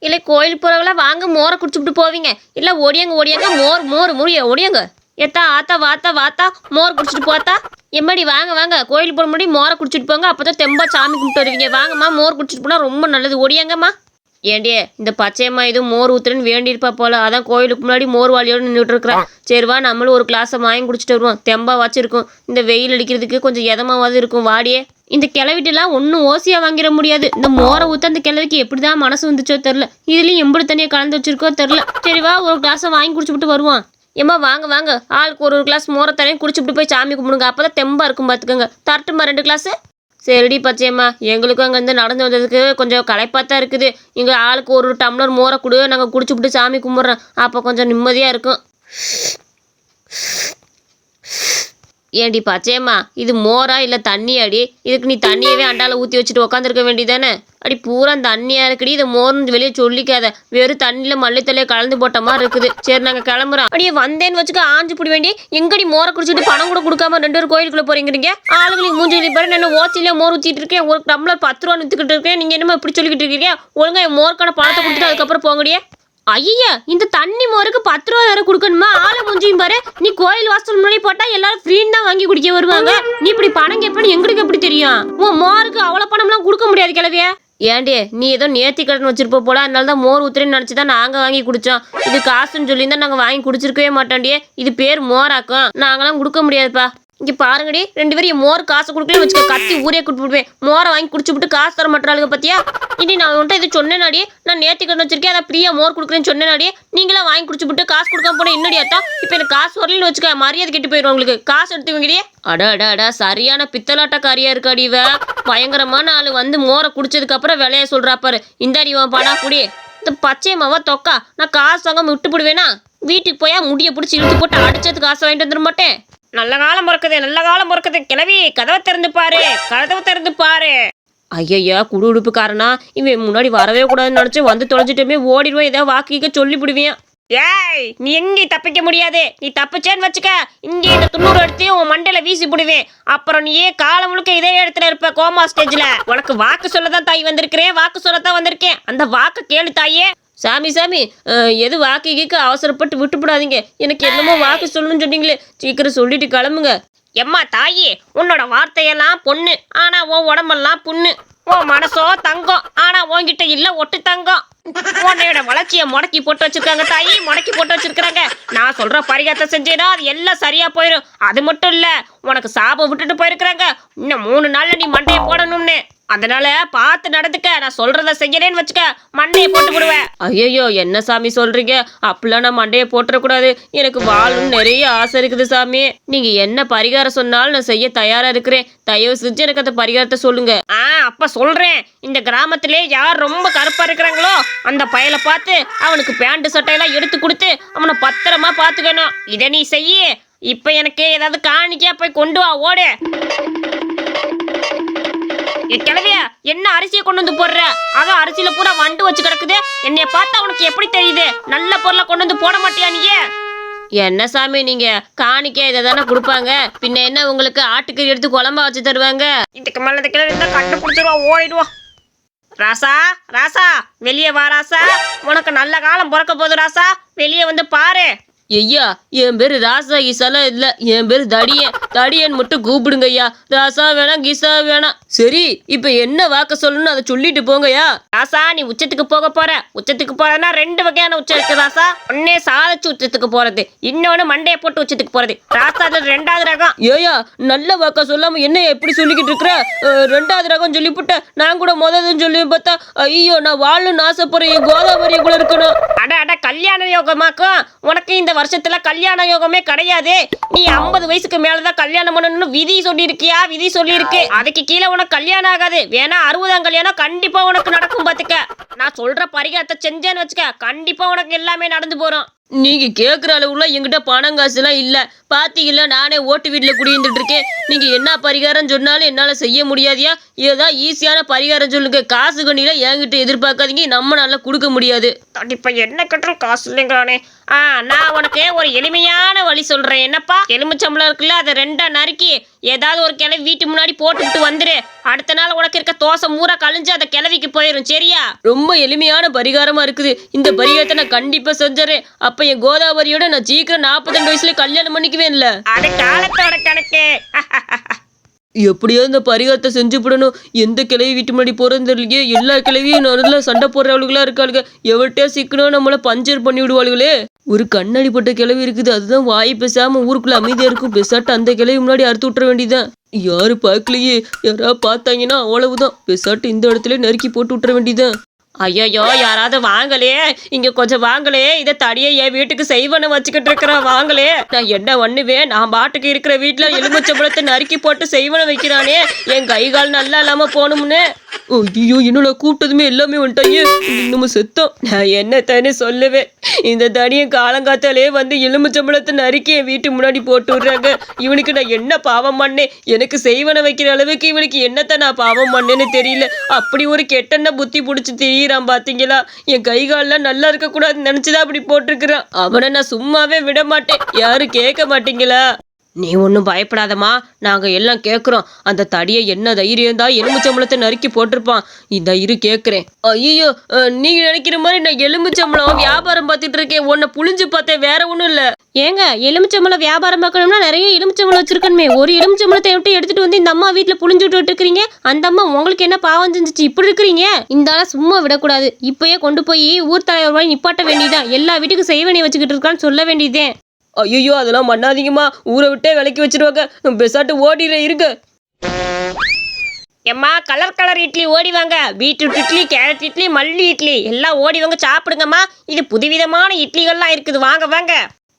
இல்லை கோயில் போறவங்களா வாங்க மோரை குடிச்சுட்டு போவீங்க. இல்லை ஓடியாங்க ஓடியாங்க மோர் மோர் முடிய ஓடியாங்க. ஏத்தா ஆத்தா வாத்தா வாத்தா மோர் குடிச்சிட்டு போத்தா. எம்மாடி வாங்க வாங்க கோயில் போற முன்னாடி மோரை குடிச்சிட்டு போங்க. அப்பதான் தெம்பா சாமி கும்பிட்டு வருவீங்க. வாங்கம்மா மோர் குடிச்சிட்டு போனா ரொம்ப நல்லது. ஓடியாங்கம்மா. ஏண்டியே இந்த பச்சையம்மா இது மோர் ஊத்துறன்னு வேண்டியிருப்பா போல. அதான் கோயிலுக்கு முன்னாடி மோர் வாளியோடு நின்றுட்டு இருக்கிறான். சரிவா நம்மளும் ஒரு கிளாஸை வாங்கி குடிச்சிட்டு வருவோம். தெம்பா வச்சிருக்கும். இந்த வெயில் அடிக்கிறதுக்கு கொஞ்சம் எதமாவது இருக்கும். வாடியே இந்த கிளவிட்டுலாம் ஒன்றும் ஓசியா வாங்கிட முடியாது. இந்த மோரை ஊற்ற அந்த கிளவிக்கு எப்படிதான் மனசு வந்துச்சோ தெரில. இதுலேயும் எம்படி தண்ணியை கலந்து வச்சிருக்கோ தெரில. சரிவா ஒரு கிளாஸை வாங்கி குடிச்சுட்டு வருவோம். ஏம்மா வாங்க வாங்க ஆளுக்கு ஒரு கிளாஸ் மோரை தரையும் குடிச்சுட்டு போய் சாமி கும்பிடுங்க. அப்போ தான் தெம்பா இருக்கும் பார்த்துக்கோங்க. தரட்டுமா 2 கிளாஸு? சரிடி பச்சையம்மா எங்களுக்கும் அங்கேருந்து நடந்து வந்ததுக்கு கொஞ்சம் களைப்பாத்தான் இருக்குது. எங்கள் ஆளுக்கு ஒரு டம்ளர் மோரை கொடு, நாங்கள் குடிச்சுப்பிட்டு சாமி கும்பிட்றோம். அப்போ கொஞ்சம் நிம்மதியாக இருக்கும். ஏண்டி பச்சையம்மா இது மோரா இல்லை தண்ணி அடி? இதுக்கு நீ தண்ணியவே அண்டால ஊற்றி வச்சுட்டு உக்காந்துருக்க வேண்டியதானே? அடி பூரா தண்ணியாக இருக்குடி. இதை மோர்னு வெளியே சொல்லிக்காத. வெறும் தண்ணியில் மல்லித்தலையை கலந்து போட்ட மாதிரி இருக்குது. சரி நாங்கள் கிளம்புறோம். அப்படியே வந்தேன்னு வச்சுக்க ஆஞ்சு பிடி வேண்டி. எங்கடி மோரை குடிச்சிட்டு பணம் கூட கொடுக்காம 2 பேரும் கோயிலுக்குள்ளே போறீங்கிறீங்க? ஆளுங்களுக்கு மூஞ்சி பாரு. நான் ஓச்சிலே மோர் ஊற்றிட்டு இருக்கேன். ஒரு டம்ளர் 10 ரூபா வித்துக்கிட்டு இருக்கேன். நீங்கள் என்னமோ இப்படி சொல்லிக்கிட்டு இருக்கீங்க? ஒழுங்கா என் மோருக்கான பணத்தை கொடுத்துட்டு அதுக்கப்புறம் போங்கடியே. ஐயா இந்த தண்ணி மோருக்கு 10 ரூபா வேற கொடுக்கணுமா? ஆளை மூஞ்சியும் பாரு. நீ கோயில் வாசல் முன்னாடி போட்டா எல்லாரும் ஃப்ரீன்னு தான் வாங்கி குடிக்க வருவாங்க. நீ இப்படி பணம் கேட்பேன்னு எங்களுக்கு எப்படி தெரியும்? உன் மோருக்கு அவ்வளோ பணம்லாம் கொடுக்க முடியாது கிளவிய. ஏண்டி நீ ஏதோ நேர்த்தி கடன் வச்சிருப்ப போல. அதனால தான் மோர் ஊத்துறேன்னு நினச்சி தான் நாங்கள் வாங்கி குடித்தோம். இது காசுன்னு சொல்லி தான் நாங்கள் வாங்கி குடிச்சிருக்கவே மாட்டோண்டியே. இது பேர் மோராக்கும். நாங்களாம் கொடுக்க முடியாதுப்பா. இங்கே பாருங்கடி 2 பேரும் மோர் காசு கொடுக்கலன்னு வச்சுக்க கத்தி ஊரே கொடுத்துடுவேன். மோரை வாங்கி குடிச்சுட்டு காசு தர மாட்டாளுங்க பத்தியா? இனி நான் உன்ட்ட இது சொன்னேனாடி. நான் நேர்த்தி கடன் வச்சிருக்கேன். அதை ஃப்ரீயாக மோர் கொடுக்குறேன்னு சொன்னேனாடி. நீங்களாம் வாங்கி குடிச்சுட்டு காசு கொடுக்காம போனால் என்னடியாத்தா? இப்போ எனக்கு காசு வரலன்னு வச்சுக்க மரியாதை கெட்டு போயிடும். உங்களுக்கு காசு எடுத்துவீங்கடியே. அடா சரியான பித்தலாட்டக்காரியா இருக்காடி இவ. பயங்கரமான ஆள் வந்து மோரை குடிச்சதுக்கு அப்புறம் விலைய சொல்றா பாரு. இந்தாடி இவன் பணா குடி. இந்த பச்சையம்மாவா தொக்கா நான் காசு வாங்காம விட்டு போடுவேனா? வீட்டுக்கு போயா முடிய பிடிச்சி இழுத்து போட்டு அடிச்சது காசு வாங்கிட்டு வந்துட மாட்டேன். நல்ல காலம் பிறக்குது நல்ல காலம் பிறக்குது. கிளவி கதவை திறந்து பாரு கதவை திறந்து பாரு. ஐயா குடு உடுப்புக்காரனா இவன் முன்னாடி வரவே கூடாதுன்னு நினச்சி வந்து தொலைஞ்சிட்டுமே ஓடிடுவேன். ஏதாவது வாக்கிக்க சொல்லி விடுவேன். ஏய் நீ எங்கேயும் தப்பிக்க முடியாது. நீ தப்பிச்சேன்னு வச்சுக்க இங்கே இந்த 90 எடுத்து உன் மண்டையில வீசி போடுவேன். அப்புறம் நீயே காலம் முழுக்க இதே இடத்துல இருப்ப கோமா ஸ்டேஜ்ல. உனக்கு வாக்கு சொல்லதான் தாய் வந்திருக்கிறேன். வாக்கு சொல்லத்தான் வந்திருக்கேன். அந்த வாக்கு கேளு தாயே. சாமி எது வாக்கு கீக்கு அவசரப்பட்டு விட்டுப்படாதீங்க. எனக்கு என்னமோ வாக்கு சொல்லணும்னு சொன்னீங்களே, சீக்கிரம் சொல்லிட்டு கிளம்புங்க. எம்மா தாயே உன்னோட வார்த்தையெல்லாம் பொண்ணு, ஆனா உன் உடம்பெல்லாம் புண்ணு. உன் மனசோ தங்கம், ஆனா உன்கிட்ட இல்ல ஒட்டு தங்கம். உன்னையோட வளர்ச்சியை முடக்கி போட்டு வச்சிருக்காங்க தாயி, முடக்கி போட்டு வச்சிருக்காங்க. நான் சொல்ற பரிகாரத்தை செஞ்சேன்னா அது எல்லாம் சரியா போயிடும். அது மட்டும் இல்ல உனக்கு சாபம் விட்டுட்டு போயிருக்கிறாங்க. இன்னும் 3 நாள்ல நீ மண்டையை போடணும்னு. அதனால பார்த்து நடந்துக்க. நான் சொல்றத செய்யறேன்னு வச்சுக்க மண்டையை போட்டு விடுவேன். ஐயோ என்ன சாமி சொல்றீங்க? அப்படிலாம் நான் மண்டையை போட்டுறக்கூடாது. எனக்கு வாழணும்னு நிறைய ஆசை இருக்குது சாமி. நீங்க என்ன பரிகாரம் சொன்னாலும் நான் செய்ய தயாரா இருக்கிறேன். தயவு செஞ்சு எனக்கு அந்த பரிகாரத்தை சொல்லுங்க. அப்ப சொல்றேன். இந்த கிராமத்திலே யார் ரொம்ப கருப்பா இருக்கிறாங்களோ அந்த பயலை பார்த்து அவனுக்கு பேண்ட் சட்டையெல்லாம் எடுத்து கொடுத்து அவனை பத்திரமா பார்த்துக்கணும். இதை நீ செய்ய. இப்ப எனக்கு ஏதாவது காணிக்கையா போய் கொண்டு வா. ஓடு கிளவியா. என்ன அரிசியை கொண்டு வந்து போடுற? அதான் அரிசியில பூரா வண்டு வச்சு கிடக்குது. என்னைய பார்த்தா உனக்கு எப்படி தெரியுது? நல்ல பொருளை கொண்டு வந்து போட மாட்டியா நீயே? என்ன சாமி நீங்க காணிக்க இதை தானே கொடுப்பாங்க. பின்ன என்ன உங்களுக்கு ஆட்டுக்கறி எடுத்து குழம்பா வச்சு தருவாங்க? இதுக்கு மேல இந்த கிளவி இருந்தா கண்டுபிடிச்சிருவா ஓடிடுவா. ராசா ராசா வெளியே வா ராசா. உனக்கு நல்ல காலம் பிறக்க போகுது ராசா. வெளியே வந்து பாரு. ஐயா என் பேரு ராசா கீசாலாம் இல்லை. என் பேரு தடியன் மட்டும் கூப்பிடுங்க ஐயா. ராசா வேணாம் கீசா வேணாம். சரி இப்ப என்ன வாக்க சொல்லணும்னு அதை சொல்லிட்டு போங்கய்யா. ராசா நீ உச்சத்துக்கு போக போற. உச்சத்துக்கு போறதுன்னா 2 வகையான உச்சம் இருக்கு ராசா. ஒன்னே சாதிச்சு உச்சத்துக்கு போறது, இன்னொன்னு மண்டையை போட்டு உச்சத்துக்கு போறது. ராசா அது 2வது ரகம். ஏயா நல்ல வாக்க சொல்லாம என்ன எப்படி சொல்லிக்கிட்டு இருக்கிற? 2வது ரகம் சொல்லிவிட்ட. நான் கூட முதல்னு சொல்லி பார்த்தா ஐயோ நான் வாழணும்னு ஆசைப்படுறேன். என் கோதாவரிய கூட இருக்கணும். அட கல்யாண யோகமாக்கும். உனக்கு இந்த வருஷத்துல கல்யாண யோகமே கிடையாது. நீ 50 வயசுக்கு மேலதான் கல்யாணம் பண்ணணும்னு விதி சொல்லியிருக்கியா? விதி சொல்லியிருக்கு. அதுக்கு கீழே உனக்கு கல்யாணம் ஆகாது. வேணா 60ஆம் கல்யாணம் கண்டிப்பா உனக்கு நடக்கும் பாத்துக்க. நான் சொல்ற பரிகாரத்தை செஞ்சேன்னு வச்சுக்க கண்டிப்பா உனக்கு எல்லாமே நடந்து போறோம். நீங்க கேட்குற அளவுலாம் என்கிட்ட பணம் காசுலாம் இல்லை. பாத்தீங்களா, நானே ஓட்டு வீட்டில் குடியிருந்துட்டு இருக்கேன். நீங்க என்ன பரிகாரம் சொன்னாலும் என்னால் செய்ய முடியாதியா? ஏதாவது ஈஸியான பரிகாரம் சொல்லுங்க. காசு கண்ணிலாம் என்கிட்ட எதிர்பார்க்காதீங்க, நம்மளால கொடுக்க முடியாது. இப்ப என்ன கட்டுற காசு இல்லைங்கிறானே. நான் உனக்கு ஒரு எளிமையான வழி சொல்றேன். என்னப்பா, எலுமிச்சம்பளம் இருக்குல்ல, அதை ரெண்டா நறுக்கி ஏதாவது ஒரு கிளவி வீட்டு முன்னாடி போட்டுக்கிட்டு வந்துரு. அடுத்த நாள் உனக்கு இருக்க தோசை மூரா கழிஞ்சு அந்த கிளவிக்கு போயிடும். சரியா? ரொம்ப எளிமையான பரிகாரமா இருக்குது. இந்த பரிகாரத்தை நான் கண்டிப்பா செஞ்சுறேன். அப்ப என் கோதாவரியோட நான் சீக்கிரம் 42 வயசுல கல்யாணம் பண்ணிக்குவேன். இல்ல அது காலத்தோட கணக்கு. எப்படியோ இந்த பரிகாரத்தை செஞ்சு விடணும். எந்த கிளவி வீட்டு முன்னாடி போறது தெரியலையே. எல்லா கிளவியும் நல்லா சண்டை போடுறவளுகளா இருக்காளுங்க. எவள்கிட்ட சிக்கணும் நம்மள பஞ்சர் பண்ணி விடுவாளுகளே. ஒரு கண்ணாடி போட்ட கிளவி இருக்குது, அதுதான் வாய் பேசாம ஊருக்குள்ள அமைதியா இருக்கும். பெசாட்டு அந்த கிளவி முன்னாடி அறுத்து விட்டுற வேண்டியதான். யாரு பார்க்கலையே, யாராவது பார்த்தாங்கன்னா அவ்வளவுதான். பெசாட்டு இந்த இடத்துல நறுக்கி போட்டு விட்டுற வேண்டியதான். ஐயோ, யாராவது வாங்கலே, இங்க கொஞ்சம் வாங்கலே. இதை தடியை என் வீட்டுக்கு செய்வன வச்சுக்கிட்டு இருக்கிறேன். வாங்கலே, நான் என்ன பண்ணுவேன்? நான் பாட்டுக்கு இருக்கிற வீட்டுல எலுமிச்சம்பழத்தை நறுக்கி போட்டு செய்வன வைக்கிறானே. என் கை கால் நல்லா இல்லாம போகணும்னு. ஐயோ, என்னோட கூப்பிட்டதுமே எல்லாமே வந்துட்டாங்க. நம்ம செத்தோம். நான் என்ன தானே சொல்லுவேன். இந்த தனியை காலங்காத்தாலே வந்து எலுமிச்சம்பழத்தை நறுக்கி என் வீட்டு முன்னாடி போட்டு விடுறாங்க. இவனுக்கு நான் என்ன பாவம் பண்ணேன்? எனக்கு செய்வன வைக்கிற அளவுக்கு இவனுக்கு என்னத்த நான் பாவம் பண்ணேன்னு தெரியல. அப்படி ஒரு கெட்டென்ன புத்தி பிடிச்சி திரியிறான் பாத்தீங்களா? என் கை கால்லாம் நல்லா இருக்க கூடாதுன்னு நினைச்சுதான் அப்படி போட்டிருக்கிறான். அவனை நான் சும்மாவே விட மாட்டேன். யாரும் கேட்க மாட்டீங்களா? நீ ஒன்றும் பயப்படாதம்மா, நாங்கள் எல்லாம் கேட்குறோம். அந்த தடியை என்ன தைரியம் தான் எலுமிச்சம்பழத்தை நறுக்கி போட்டிருப்பான். இந்த இரு கேட்குறேன். ஐயோ, நீங்கள் நினைக்கிற மாதிரி நான் எலுமிச்சம்பழம் வியாபாரம் பார்த்துட்டு இருக்கேன். உன்னை புளிஞ்சு பார்த்தேன், வேற ஒன்றும் இல்லை. ஏங்க, எலுமிச்சம்பழம் வியாபாரம் பார்க்கணும்னா நிறைய எலுமிச்சம்பழம் வச்சிருக்கணுமே. ஒரு எலுமிச்சம்பழத்தை விட்டு எடுத்துட்டு வந்து இந்த அம்மா வீட்டில் புளிஞ்சு விட்டு இருக்கிறீங்க. அந்த அம்மா உங்களுக்கு என்ன பாவம் செஞ்சிச்சு இப்படி இருக்கிறீங்க? இந்த ஆளை சும்மா விடக்கூடாது. இப்பயே கொண்டு போய் ஊர் தலைவர் வாங்கி நிப்பாட்ட வேண்டியதான். எல்லா வீட்டுக்கும் செய்வனி வச்சுக்கிட்டு இருக்கான்னு சொல்ல வேண்டியதே. ஐயோ, அதெல்லாம் பண்ணாதீங்கம்மா. ஊரை விட்டே விலைக்கு வச்சிருவாங்க. பெசாட்டு ஓடிற இருக்கு. எம்மா, கலர் கலர் இட்லி ஓடி வாங்க. பீட்ரூட் இட்லி, கேரட் இட்லி, மல்லி இட்லி எல்லாம் ஓடி வாங்க, சாப்பிடுங்கம்மா. இது புதுவிதமான இட்லிகள்லாம் இருக்குது. வாங்க வாங்க.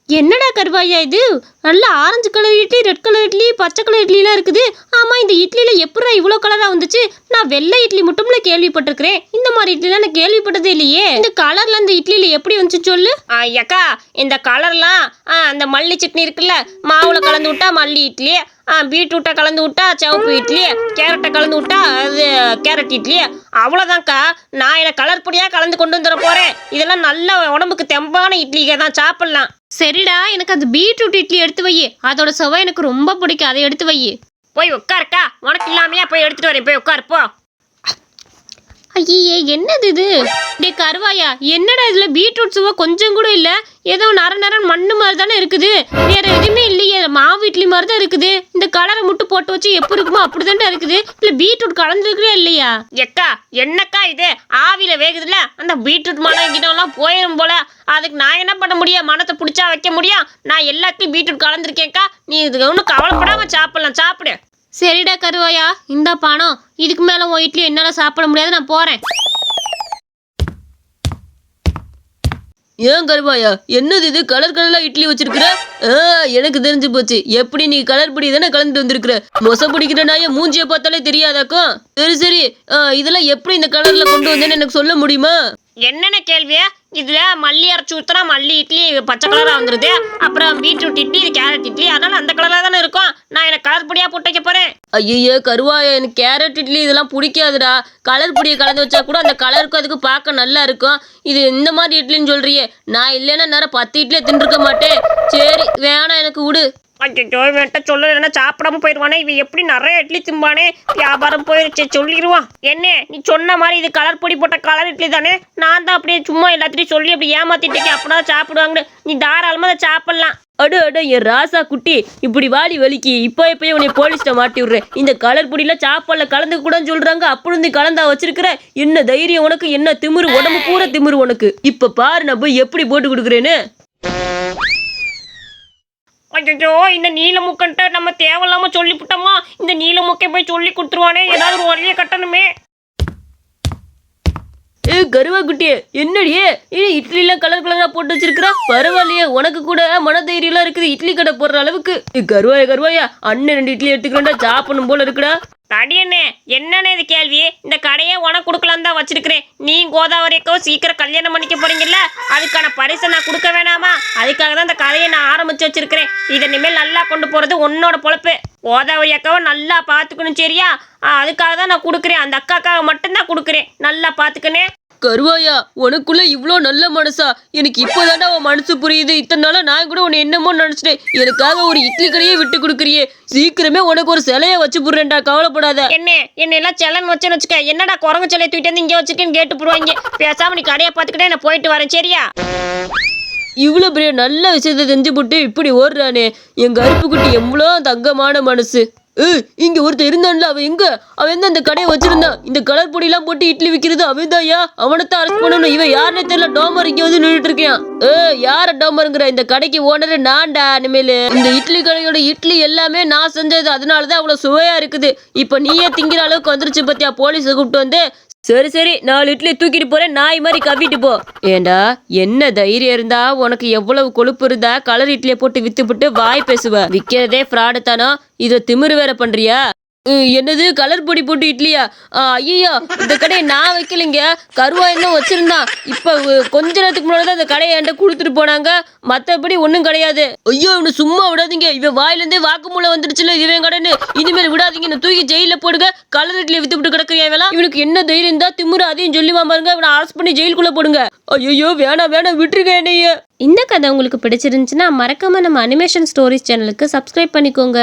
என்னடா கருவாயா இது? நல்ல orange colour idli, red colour idli, பச்சை கலர் இட்லிலாம் இருக்குது. ஆமாம், இந்த இட்லியில் எப்படா இவ்வளோ கலராக வந்துச்சு? நான் வெள்ளை இட்லி மட்டும்ல கேள்விப்பட்டிருக்கிறேன். இந்த மாதிரி இட்லிலாம் நான் கேள்விப்பட்டதே இல்லையே. இந்த கலர்லாம் இந்த இட்லியில் எப்படி வந்துச்சு சொல்லு. ஐயாக்கா, இந்த கலர்லாம் அந்த மல்லி சட்னி இருக்குல்ல, மாவுல கலந்து விட்டா மல்லி இட்லி, பீட்ரூட்டை கலந்து விட்டா சிவப்பு இட்லி, கேரட்டை கலந்து விட்டா அது கேரட் இட்லி. அவ்வளோதான்க்கா. நான் என்ன கலர் பொடியாக கலந்து கொண்டு வந்துட போகிறேன். இதெல்லாம் நல்ல உடம்புக்கு தெம்பான இட்லிங்க தான், சாப்பிட்லாம். சரிடா, எனக்கு அந்த பீட்ரூட் இட்லி எடுத்து வை. அதோட சுவை எனக்கு ரொம்ப பிடிக்கும். அதை எடுத்து வை. போய் உட்காருக்கா. உனக்கு இல்லாமையா? போய் எடுத்துட்டு வரேன். போய் உட்காருப்போ. ஐயே, என்னது இது? டே கருவாயா, என்னடா இதில் பீட்ரூட் சுவை கொஞ்சம் கூட இல்லை. ஏதோ நர மண்ணு மாதிரி தானே இருக்குது. வேற எதுவுமே இல்லையே. மாவு இட்லி மாதிரி தான் இருக்குது. இந்த கலரை மட்டும் போட்டு வச்சு எப்படி இருக்குமோ அப்படி தானே இருக்குது. இல்லை பீட்ரூட் கலந்துருக்கிறே இல்லையா? எக்கா, என்னக்கா இது? ஆவியில் வேகுதுல்ல, அந்த பீட்ரூட் மனம் கிட்டலாம் போயிடும் போல. அதுக்கு நான் என்ன பண்ண முடியும்? மனத்தை பிடிச்சா வைக்க முடியும்? நான் எல்லாத்தையும் பீட்ரூட் கலந்துருக்கேன்க்கா. நீ இதுக்கு ஒன்றும் கவலைப்படாமல் சாப்பிடலாம். சாப்பிடு. சரிடா கருவாயா, இந்த பணம். இதுக்கு மேலே உன் இட்லி என்னால் சாப்பிட முடியாது. நான் போகிறேன். ஏன் கருவாயா, என்னது இது? கலர் கலராக இட்லி வச்சிருக்கிற? எனக்கு தெரிஞ்சு போச்சு. எப்படி நீ கலர் பொடி தானே கலந்துட்டு வந்திருக்கிற. மொசை பிடிக்கிற நாய மூஞ்சியை பார்த்தாலே தெரியாதாக்கும். சரி சரி, இதெல்லாம் எப்படி இந்த கலரில் கொண்டு வந்தேன்னு எனக்கு சொல்ல முடியுமா? என்னென்ன கேள்வியா? இதில் மல்லி அரைச்சி ஊற்றினா மல்லி இட்லி பச்சை கலராக வந்துடுது. அப்புறம் பீட்ரூட் இட்லி, இது கேரட் இட்லி. அதனால அந்த கலராக தானே இருக்கும். நான் எனக்கு கலர் பொடியாக போட்டு வைக்க போகிறேன். ஐயோ கருவாயா, எனக்கு கேரட் இட்லி இதெல்லாம் பிடிக்காதுடா. கலர் பொடியை கலந்து வச்சா கூட அந்த கலருக்கும் அதுக்கு பார்க்க நல்லா இருக்கும். இது இந்த மாதிரி இட்லின்னு சொல்கிறியே. நான் இல்லைன்னா நேரம் 10 இட்லியை தின்றுருக்க மாட்டேன். சரி வேணாம், எனக்கு விடு. ஐயோ, வேண்ட சொல்லலைன்னா சாப்பிடாம போயிடுவானே. இவன் எப்படி நிறைய இட்லி திம்பானே. வியாபாரம் போயிடுச்சு, சொல்லிடுவான். என்ன நீ சொன்ன மாதிரி இது கலர் பொடி போட்ட கலர் இட்லி தானே? நான் தான் அப்படியே சும்மா எல்லாத்தையும் சொல்லி அப்படி ஏமாத்திட்டேன். அப்படின்னா சாப்பிடுவாங்க. நீ தாராளமாக அதை சாப்பிடலாம். அடு என் ராசா குட்டி, இப்படி வாடி வலிக்கு. இப்போயே உன்னை போலீஸ்ட மாட்டி விடுறேன். இந்த கலர் பொடியில சாப்பாடுல கலந்து கூட சொல்றாங்க. அப்படி நீ கலந்தா வச்சிருக்கிற. என்ன தைரியம் உனக்கு? என்ன திமிரு? உடம்பு பூரா திமிரு உனக்கு. இப்ப பாரு நான் போய் எப்படி போட்டு கொடுக்குறேன்னு. ஐயோ, இந்த நீலமுக்கன்ட்ட நம்ம தேவையில்லாம சொல்லிவிட்டோமா? இந்த நீலமுக்கை போய் சொல்லி கொடுத்துருவானே. ஏதாவது ஒரு வழியை கட்டணுமே. கருவா குட்டியே, என்னடியே இட்லிலாம் கலர் கலரா போட்டு வச்சிருக்கிறா? பரவாயில்லையே, உனக்கு கூட மன தைரியம்லாம் இருக்குது இட்லி கடை போடுற அளவுக்கு. கருவாயா, அண்ணன் 2 இட்லி எடுத்துக்கிறேன்டா. சாப்பிடணும் போல இருக்குடா. தடியண்ணே, என்னன்னு இது கேள்வி? இந்த கடையே உனக்கு கொடுக்கலான்னு தான் வச்சிருக்கிறேன். நீ கோதாவரிக்கும் சீக்கிரம் கல்யாணம் பண்ணிக்க போறீங்கல்ல, அதுக்கான பரிசை நான் கொடுக்க வேணாமா? அதுக்காக தான் இந்த கடையை நான் ஆரம்பிச்சு வச்சிருக்கிறேன். இதை இனிமேல் நல்லா கொண்டு போறது உன்னோட பொழப்பு. கோதாவரி அக்காவை நல்லா பார்த்துக்கணும், சரியா? அதுக்காக தான் நான் கொடுக்குறேன். அந்த அக்காக்காக மட்டும்தான் கொடுக்குறேன். நல்லா பார்த்துக்கனே. கருவாயா, உனக்குள்ள இவ்வளோ நல்ல மனசா? எனக்கு இப்போதாண்டா உன் மனசு புரியுது. இத்தனை நாளா நான் கூட உன்னை என்னமோ நினைச்சிட்டேன். எனக்காக ஒரு இட்லி கடையே விட்டு கொடுக்குறியே. சீக்கிரமே உனக்கு ஒரு சிலையை வச்சு போடுறேன்டா, கவலைப்படாத. என்ன எல்லாம் செலன் வச்சுன்னு வச்சுக்க. என்னடா குரங்கு சிலையை தூக்கிட்டு வந்து இங்கே வச்சிருக்கேன்னு கேட்டு போடுவாங்க. பேசாம நீ கடையை பார்த்துக்கிட்டே நான் போயிட்டு வரேன், சரியா? இவ்வளோ பெரிய நல்ல விஷயத்த செஞ்சு போட்டு இப்படி ஓடுறானே. எங்க அருப்புக்குட்டி எவ்வளோ தங்கமான மனசு. இங்க ஒருத்தர் இருந்தான்ல, அவன் எங்க? அவன் தான் அந்த கடையை வச்சிருந்தான். இந்த கலர் பொடியெல்லாம் போட்டு இட்லி விற்கிறது அவன் தான்யா. அவனைத்தான் அரெஸ்ட் பண்ணணும். இவன் யாருன்னே தெரியல. டோமர் இங்க வந்து நின்றுட்டு இருக்கான். யார டோமருங்கிற? இந்த கடைக்கு ஓனரு நான்டா. இனிமேல் இந்த இட்லி கடையோட இட்லி எல்லாமே நான் செஞ்சது. அதனாலதான் அவ்வளவு சுவையா இருக்குது. இப்ப நீயே திங்கிற அளவுக்கு வந்துருச்சு பத்தியா? போலீஸை கூப்பிட்டு வந்து சரி 4 இட்லி தூக்கிட்டு போறேன், நாய் மாதிரி கவ்விட்டு போ. ஏண்டா, என்ன தைரியம் இருந்தா உனக்கு? எவ்வளவு கொழுப்பு இருந்தா கலர் இட்லியை போட்டு வித்துப்புட்டு வாய் பேசுவ? விற்கிறதே ஃப்ராடு தானோ, இதை திமிரு வேற பண்றியா? என்னது கலர் பொடி போட்டு இட்லியா? ஐயோ, இந்த கடையை நான் வைக்கலைங்க. கருவாயெல்லாம் வச்சிருந்தான். இப்ப கொஞ்ச நேரத்துக்கு முன்னாடி தான் இந்த கடையை என்கிட்ட கொடுத்துட்டு போனாங்க. மற்றபடி ஒன்றும் கிடையாது. ஐயோ, இவனு சும்மா விடாதீங்க. இவன் வாயிலேருந்தே வாக்குமூலம் வந்துருச்சுல, இவன் கடைன்னு. இனிமேல் விடாதீங்க. தூக்கி ஜெயில போடுங்க. கலர் இட்லியை வித்துவிட்டு கிடக்குறியா இவெல்லாம்? இவனுக்கு என்ன தைரியம் தான் திமுரு அதையும் சொல்லிவா பாருங்க. இவனை அரெஸ்ட் பண்ணி ஜெயிலுக்குள்ள போடுங்க. ஐயோ, வேணாம் விட்டுருங்க என்னைய. இந்த கதை உங்களுக்கு பிடிச்சிருந்துச்சுன்னா மறக்காம நம்ம அனிமேஷன் ஸ்டோரிஸ் சேனலுக்கு சப்ஸ்கிரைப் பண்ணிக்கோங்க.